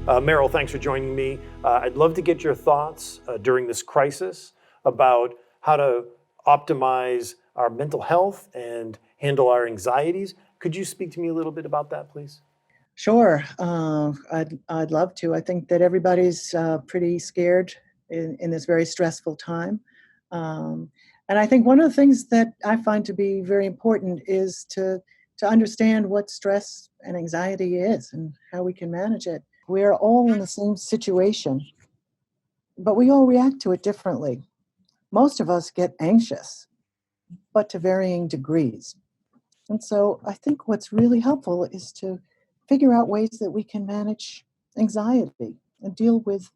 Meryl, thanks for joining me. I'd love to get your thoughts during this crisis about how to optimize our mental health and handle our anxieties. Could you speak to me a little bit about that, please? Sure. I'd love to. I think that everybody's pretty scared in this very stressful time. Um, and I think one of the things that I find to be very important is to understand what stress and anxiety is and how we can manage it. We're all in the same situation, but we all react to it differently. Most of us get anxious, but to varying degrees. And so I think what's really helpful is to figure out ways that we can manage anxiety and deal with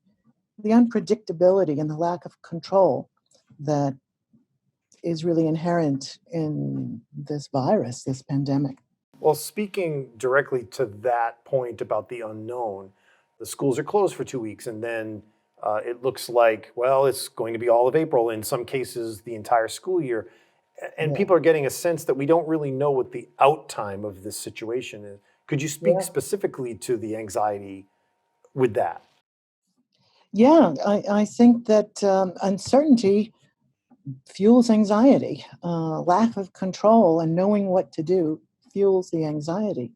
the unpredictability and the lack of control that is really inherent in this virus, this pandemic. Well, speaking directly to that point about the unknown, the schools are closed for 2 weeks, and then it looks like, well, it's going to be all of April, in some cases, the entire school year. And Yeah. people are getting a sense that we don't really know what the out time of this situation is. Could you speak Yeah. specifically to the anxiety with that? Yeah, I think that uncertainty fuels anxiety. Lack of control and knowing what to do fuels the anxiety.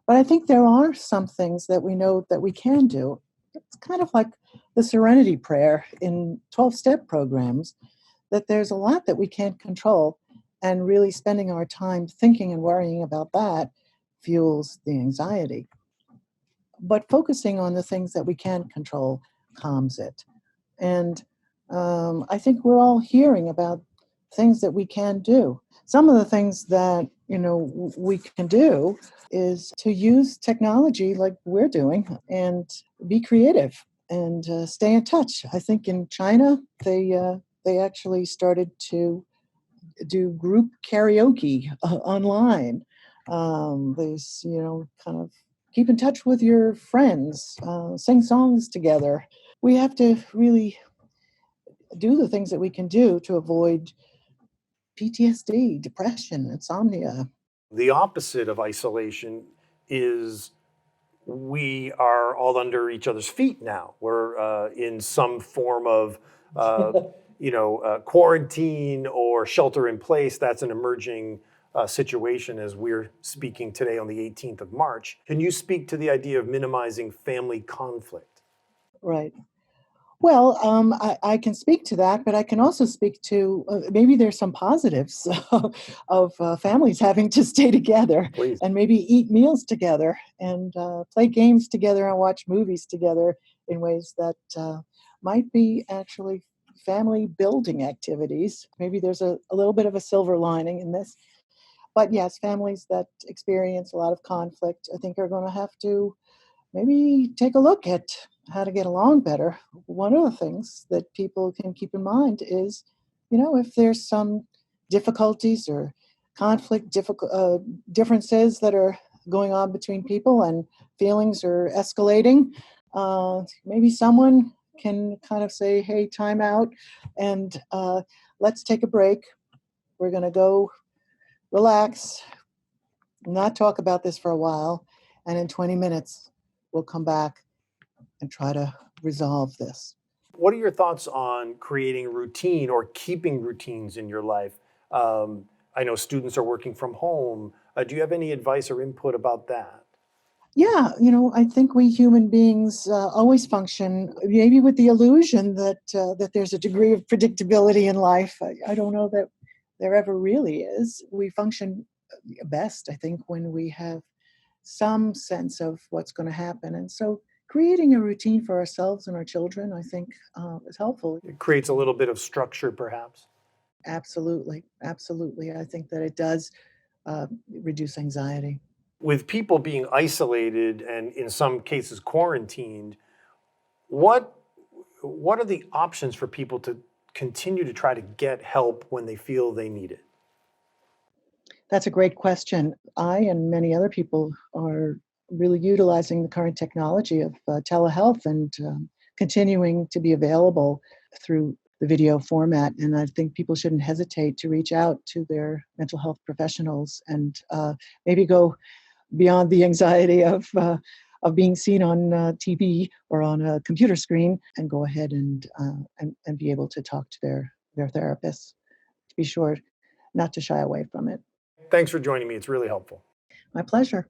But I think there are some things that we know that we can do. It's kind of like the serenity prayer in 12-step programs, that there's a lot that we can't control, and really spending our time thinking and worrying about that fuels the anxiety. But focusing on the things that we can control calms it. And I think we're all hearing about things that we can do. Some of the things that we can do is to use technology like we're doing and be creative and stay in touch. I think in China they actually started to do group karaoke online. There's kind of keep in touch with your friends, sing songs together. We have to really do the things that we can do to avoid PTSD, depression, insomnia. The opposite of isolation is we are all under each other's feet now. We're in some form of, quarantine or shelter in place. That's an emerging situation as we're speaking today on the 18th of March. Can you speak to the idea of minimizing family conflict? Right. Well, I can speak to that, but I can also speak to maybe there's some positives of families having to stay together Please. and maybe eat meals together and play games together and watch movies together in ways that might be actually family building activities. Maybe there's a little bit of a silver lining in this. But yes, families that experience a lot of conflict, I think, are going to have to maybe take a look at how to get along better. One of the things that people can keep in mind is, if there's some difficulties or differences that are going on between people and feelings are escalating, maybe someone can kind of say, hey, time out, and let's take a break. We're going to go relax, not talk about this for a while, and in 20 minutes, we'll come back and try to resolve this. What are your thoughts on creating routine or keeping routines in your life? I know students are working from home. Do you have any advice or input about that? Yeah, I think we human beings always function maybe with the illusion that there's a degree of predictability in life. I don't know that there ever really is. We function best, I think, when we have some sense of what's going to happen. And so creating a routine for ourselves and our children, I think, is helpful. It creates a little bit of structure, perhaps. Absolutely. Absolutely. I think that it does reduce anxiety. With people being isolated and in some cases quarantined, what what are the options for people to continue to try to get help when they feel they need it? That's a great question. I and many other people are really utilizing the current technology of telehealth and continuing to be available through the video format. And I think people shouldn't hesitate to reach out to their mental health professionals and maybe go beyond the anxiety of of being seen on TV or on a computer screen, and go ahead and be able to talk to their therapists, to be sure not to shy away from it. Thanks for joining me. It's really helpful. My pleasure.